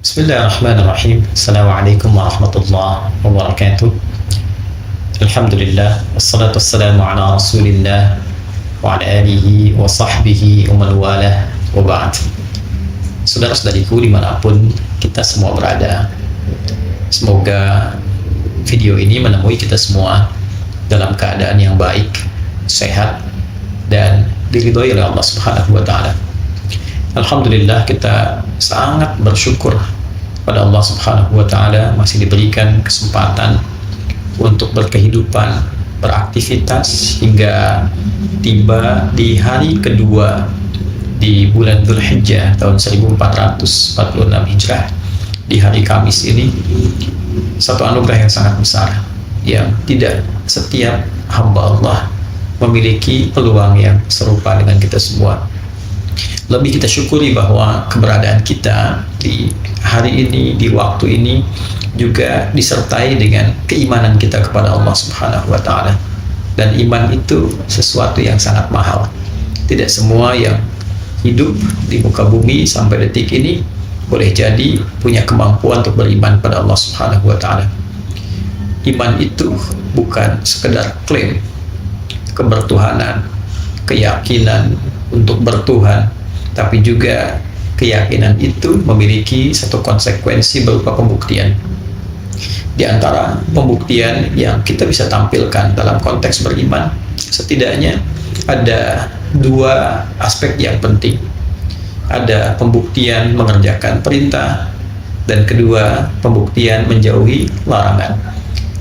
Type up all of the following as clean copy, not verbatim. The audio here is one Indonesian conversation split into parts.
Bismillahirrahmanirrahim. Assalamualaikum warahmatullahi wabarakatuh. Alhamdulillah, wassalatu wassalamu ala rasulillah wa ala alihi wa sahbihi wa man walah wa ba'd. Saudara-saudariku dimanapun kita semua berada, semoga video ini menemui kita semua dalam keadaan yang baik, sehat, dan diridhoi oleh Allah Subhanahu wa Ta'ala. Alhamdulillah, kita sangat bersyukur pada Allah Subhanahu wa Ta'ala masih diberikan kesempatan untuk berkehidupan, beraktivitas hingga tiba di hari kedua di bulan Dzulhijjah tahun 1446 Hijrah, di hari Kamis ini. Satu anugerah yang sangat besar yang tidak setiap hamba Allah memiliki peluang yang serupa dengan kita semua. Lebih kita syukuri bahwa keberadaan kita di hari ini, di waktu ini juga disertai dengan keimanan kita kepada Allah Subhanahu wa Ta'ala. Dan iman itu sesuatu yang sangat mahal. Tidak semua yang hidup di muka bumi sampai detik ini boleh jadi punya kemampuan untuk beriman pada Allah Subhanahu wa Ta'ala. Iman itu bukan sekedar klaim kebertuhanan, keyakinan untuk bertuhan, tapi juga keyakinan itu memiliki satu konsekuensi berupa pembuktian. Di antara pembuktian yang kita bisa tampilkan dalam konteks beriman, setidaknya ada dua aspek yang penting. Ada pembuktian mengerjakan perintah, dan kedua, pembuktian menjauhi larangan.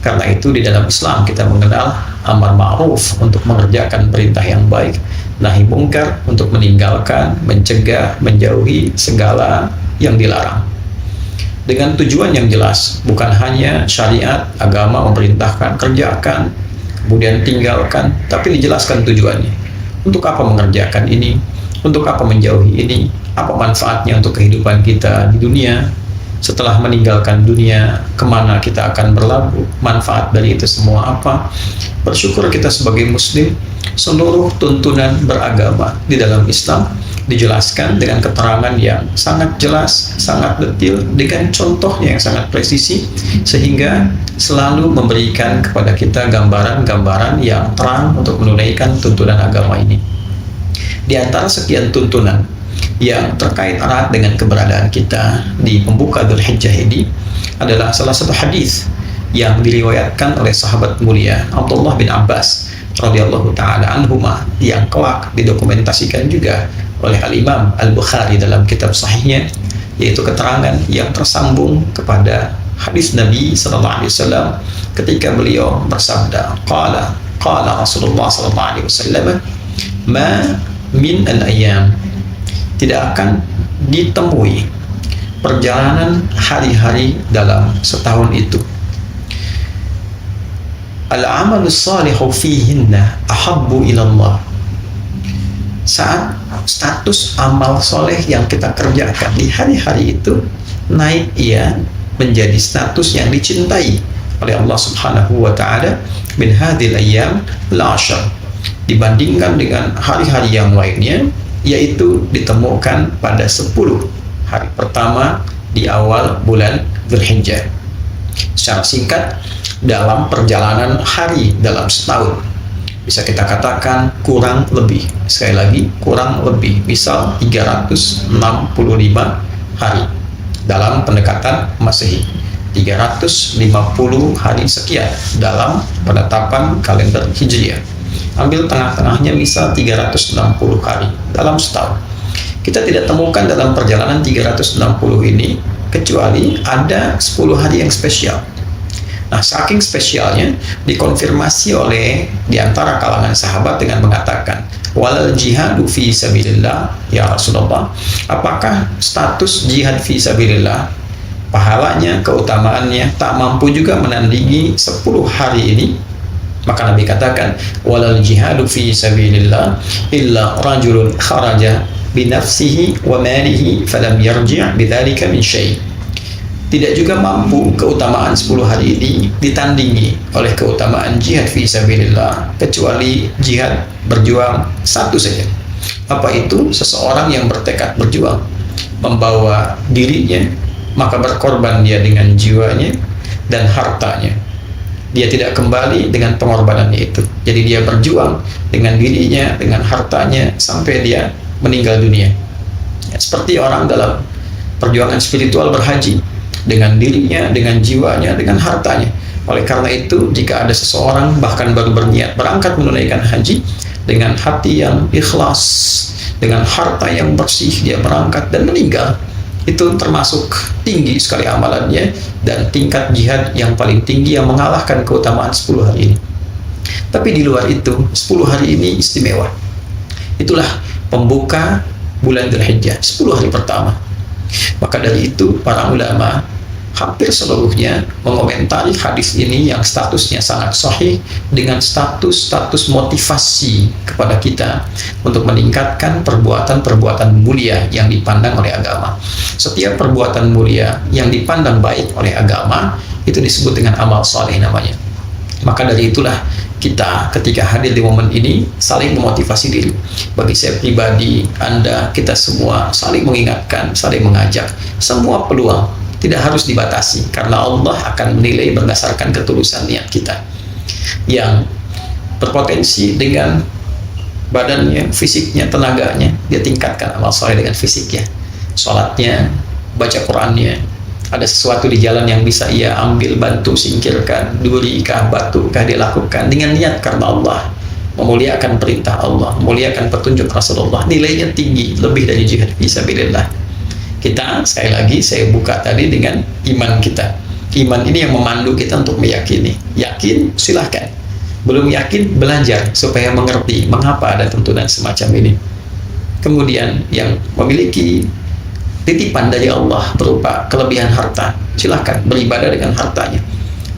Karena itu di dalam Islam kita mengenal amar ma'ruf untuk mengerjakan perintah yang baik, nahi mungkar untuk meninggalkan, mencegah, menjauhi segala yang dilarang. Dengan tujuan yang jelas, bukan hanya syariat, agama memerintahkan kerjakan, kemudian tinggalkan, tapi dijelaskan tujuannya. Untuk apa mengerjakan ini? Untuk apa menjauhi ini? Apa manfaatnya untuk kehidupan kita di dunia? Setelah meninggalkan dunia, kemana kita akan berlabuh? Manfaat dari itu semua apa? Bersyukur kita sebagai muslim, seluruh tuntunan beragama di dalam Islam dijelaskan dengan keterangan yang sangat jelas, sangat detail, dengan contohnya yang sangat presisi, sehingga selalu memberikan kepada kita gambaran-gambaran yang terang untuk menunaikan tuntunan agama ini. Di antara sekian tuntunan yang terkait erat dengan keberadaan kita di pembuka Dzulhijjah ini adalah salah satu hadis yang diriwayatkan oleh sahabat mulia Abdullah bin Abbas radhiyallahu taala anhuma, yang kelak didokumentasikan juga oleh Al-Imam Al-Bukhari dalam kitab sahihnya, yaitu keterangan yang tersambung kepada hadis Nabi sallallahu alaihi wasallam ketika beliau bersabda, qala Rasulullah sallallahu alaihi wasallam, ma min al-ayyam, tidak akan ditemui perjalanan hari-hari dalam setahun itu, al-amalus salihu fihinna ahabbu ilallah, saat status amal soleh yang kita kerjakan di hari-hari itu naik ia menjadi status yang dicintai oleh Allah Subhanahu wa Ta'ala min hadhil ayyam al-ashr, dibandingkan dengan hari-hari yang lainnya, yaitu ditemukan pada 10 hari pertama di awal bulan Dzulhijjah. Secara singkat, dalam perjalanan hari dalam setahun, bisa kita katakan kurang lebih, sekali lagi kurang lebih, misal 365 hari dalam pendekatan Masehi, 350 hari sekian dalam penetapan kalender Hijriah. Ambil tengah-tengahnya, misal 360 hari dalam setahun. Kita tidak temukan dalam perjalanan 360 ini kecuali ada 10 hari yang spesial. Nah, saking spesialnya dikonfirmasi oleh diantara kalangan sahabat dengan mengatakan, walal jihadu fi sabilillah, ya Rasulullah, apakah status jihad fi sabilillah, pahalanya, keutamaannya tak mampu juga menandingi 10 hari ini? Maka Nabi katakan, walal jihadu fi sabilillah illa rajulun kharaja binafsihi wa malihi falam yarji' bidzalika min syai'. Tidak juga mampu keutamaan 10 hari ini ditandingi oleh keutamaan jihad fi sabilillah, kecuali jihad berjuang satu saja. Apa itu? Seseorang yang bertekad berjuang, membawa dirinya maka berkorban dia dengan jiwanya dan hartanya. Dia tidak kembali dengan pengorbanannya itu. Jadi dia berjuang dengan dirinya, dengan hartanya sampai dia meninggal dunia. Ya, seperti orang dalam perjuangan spiritual berhaji dengan dirinya, dengan jiwanya, dengan hartanya. Oleh karena itu, jika ada seseorang bahkan baru berniat berangkat menunaikan haji dengan hati yang ikhlas, dengan harta yang bersih, dia berangkat dan meninggal, itu termasuk tinggi sekali amalannya dan tingkat jihad yang paling tinggi yang mengalahkan keutamaan 10 hari ini. Tapi di luar itu, 10 hari ini istimewa. Itulah pembuka bulan Dzulhijjah, 10 hari pertama. Maka dari itu para ulama hampir seluruhnya mengomentari hadis ini yang statusnya sangat sahih dengan status motivasi kepada kita untuk meningkatkan perbuatan-perbuatan mulia yang dipandang oleh agama. Setiap perbuatan mulia yang dipandang baik oleh agama itu disebut dengan amal saleh namanya. Maka dari itulah kita ketika hadir di momen ini saling memotivasi diri. Bagi saya pribadi, Anda, kita semua saling mengingatkan, saling mengajak. Semua peluang tidak harus dibatasi karena Allah akan menilai berdasarkan ketulusan niat kita. Yang berpotensi dengan badannya, fisiknya, tenaganya, dia tingkatkan amal soleh dengan fisiknya, sholatnya, baca Qurannya. Ada sesuatu di jalan yang bisa ia ambil, bantu, singkirkan, duri kah, batu kah, dia lakukan dengan niat karena Allah, memuliakan perintah Allah, memuliakan petunjuk Rasulullah. Nilainya tinggi, lebih dari jihad fisabilillah. Kita, sekali lagi saya buka tadi dengan iman kita. Iman ini yang memandu kita untuk meyakini. Yakin, silahkan. Belum yakin, belajar supaya mengerti mengapa ada tuntunan semacam ini. Kemudian yang memiliki titipan dari Allah berupa kelebihan harta, silahkan beribadah dengan hartanya.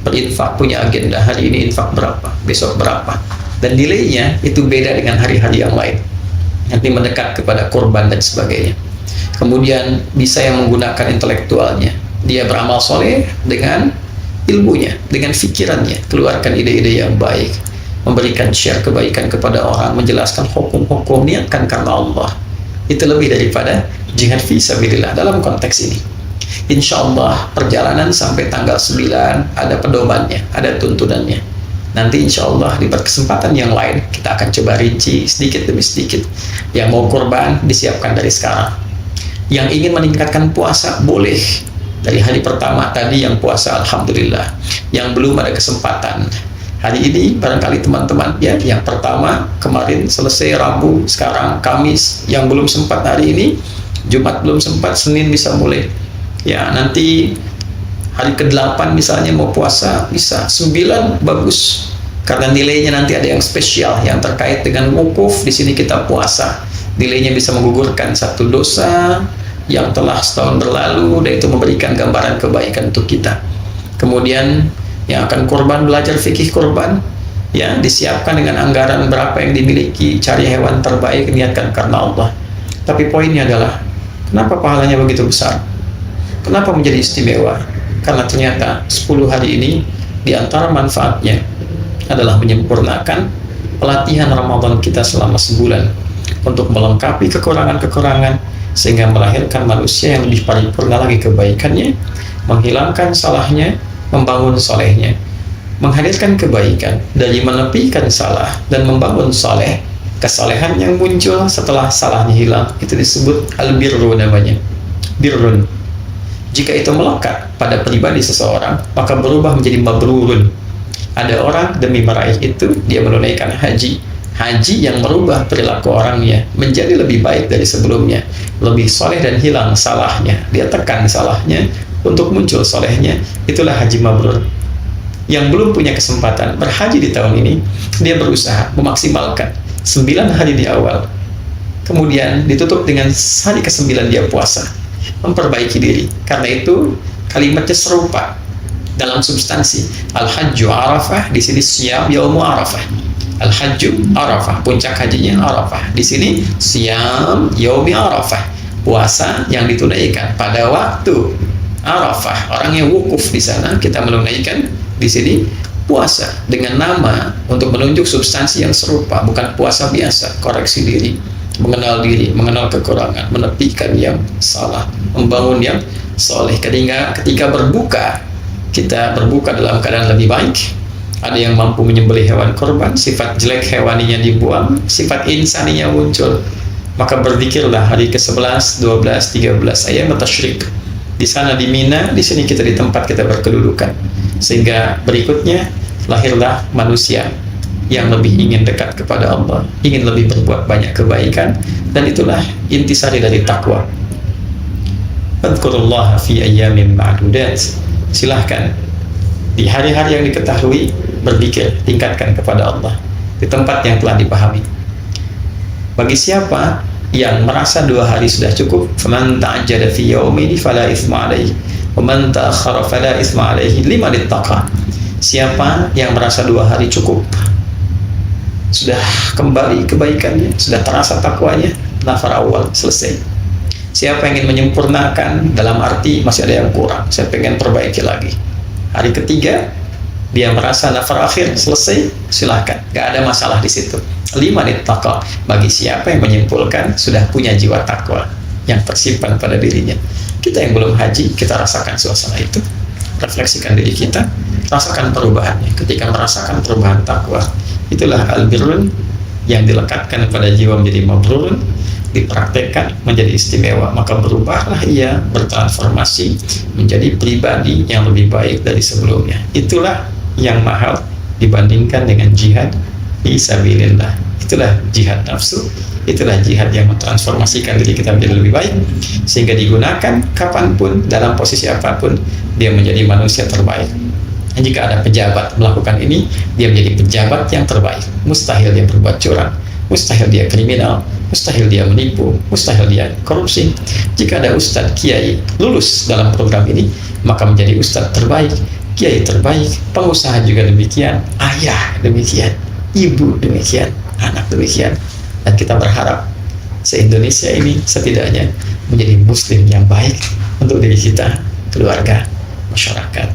Berinfak, punya agenda, hari ini infak berapa, besok berapa. Dan nilainya itu beda dengan hari-hari yang lain. Nanti mendekat kepada korban dan sebagainya. Kemudian bisa yang menggunakan intelektualnya, dia beramal soleh dengan ilmunya, dengan fikirannya, keluarkan ide-ide yang baik, memberikan share kebaikan kepada orang, menjelaskan hukum-hukum, niatkan karena Allah. Itu lebih daripada jihad fisabilillah dalam konteks ini. Insya Allah perjalanan sampai tanggal 9 ada pedomannya, ada tuntunannya. Nanti insya Allah di kesempatan yang lain kita akan coba rinci sedikit demi sedikit. Yang mau kurban disiapkan dari sekarang. Yang ingin meningkatkan puasa boleh dari hari pertama tadi yang puasa, alhamdulillah. Yang belum ada kesempatan hari ini barangkali teman-teman ya, yang pertama kemarin selesai Rabu, sekarang Kamis, yang belum sempat hari ini Jumat belum sempat, Senin bisa mulai ya. Nanti hari ke-8 misalnya mau puasa bisa, 9 bagus karena nilainya nanti ada yang spesial yang terkait dengan wukuf. Di sini kita puasa, nilainya bisa menggugurkan satu dosa yang telah setahun berlalu, dan itu memberikan gambaran kebaikan untuk kita. Kemudian yang akan kurban belajar fikih kurban ya, disiapkan dengan anggaran berapa yang dimiliki, cari hewan terbaik, niatkan karena Allah. Tapi poinnya adalah kenapa pahalanya begitu besar, kenapa menjadi istimewa? Karena ternyata 10 hari ini diantara manfaatnya adalah menyempurnakan pelatihan Ramadan kita selama sebulan untuk melengkapi kekurangan-kekurangan sehingga melahirkan manusia yang lebih paripurna lagi kebaikannya, menghilangkan salahnya, membangun solehnya, menghadirkan kebaikan dari menepikan salah dan membangun soleh. Kesalehan yang muncul setelah salahnya hilang itu disebut al-birru namanya, birrun. Jika itu melekat pada pribadi seseorang, maka berubah menjadi mabrurun. Ada orang demi meraih itu dia menunaikan haji yang merubah perilaku orangnya menjadi lebih baik dari sebelumnya, lebih soleh dan hilang salahnya. Dia tekan salahnya untuk muncul solehnya. Itulah haji mabrur. Yang belum punya kesempatan berhaji di tahun ini, dia berusaha memaksimalkan 9 hari di awal, kemudian ditutup dengan hari ke-9 dia puasa, memperbaiki diri. Karena itu kalimatnya serupa dalam substansi. Al-Hajju Arafah, di sini Siyam Yaumu Arafah. Al-Hajju Arafah, puncak hajinya Arafah. Di sini Siyam Yaumi Arafah, puasa yang ditunaikan pada waktu Arafah. Orang yang wukuf di sana, kita menunaikan di sini puasa dengan nama untuk menunjuk substansi yang serupa, bukan puasa biasa. Koreksi diri, mengenal kekurangan, menepikan yang salah, membangun yang soleh. Ketika berbuka, kita berbuka dalam keadaan lebih baik. Ada yang mampu menyembelih hewan korban, sifat jelek hewaninya dibuang, sifat insaninya muncul. Maka berzikirlah hari ke-11, 12, 13 ayam tasyrik. Di sana di Mina, di sini kita di tempat kita berkedudukan. Sehingga berikutnya lahirlah manusia yang lebih ingin dekat kepada Allah, ingin lebih berbuat banyak kebaikan, dan itulah intisari dari takwa. Fadhkurullaha fi ayyamin ma'dudat. Silahkan di hari-hari yang diketahui berzikir, tingkatkan kepada Allah di tempat yang telah dipahami. Bagi siapa yang merasa 2 hari sudah cukup, faman ta'ajjala fi yawmaini fala itsma alaihi wa man ta'akhkhara fala itsma alaihi liman ittaqa. Siapa yang merasa 2 hari cukup, sudah kembali kebaikannya, sudah terasa takwanya, nafar awal selesai. Siapa yang ingin menyempurnakan, dalam arti masih ada yang kurang, saya pengen perbaiki lagi, hari ketiga dia merasa nafar akhir selesai, silahkan, gak ada masalah di situ. Liman ittaqa, bagi siapa yang menyimpulkan sudah punya jiwa takwa yang tersimpan pada dirinya. Kita yang belum haji, kita rasakan suasana itu, refleksikan diri kita, rasakan perubahannya. Ketika merasakan perubahan takwa, itulah al-birrun yang dilekatkan pada jiwa menjadi mabrurun, dipraktekkan menjadi istimewa, maka berubahlah ia, bertransformasi menjadi pribadi yang lebih baik dari sebelumnya. Itulah yang mahal dibandingkan dengan jihad fi sabilillah. Itulah jihad nafsu, itulah jihad yang mentransformasikan diri kita menjadi lebih baik, sehingga digunakan kapanpun, dalam posisi apapun, dia menjadi manusia terbaik. Dan jika ada pejabat melakukan ini, dia menjadi pejabat yang terbaik. Mustahil dia berbuat curang, mustahil dia kriminal, mustahil dia menipu, mustahil dia korupsi. Jika ada ustadz, kiai lulus dalam program ini, maka menjadi ustadz terbaik, kiai terbaik, pengusaha juga demikian, ayah demikian, ibu demikian, anak demikian. Dan kita berharap se-Indonesia ini setidaknya menjadi muslim yang baik untuk diri kita, keluarga, masyarakat.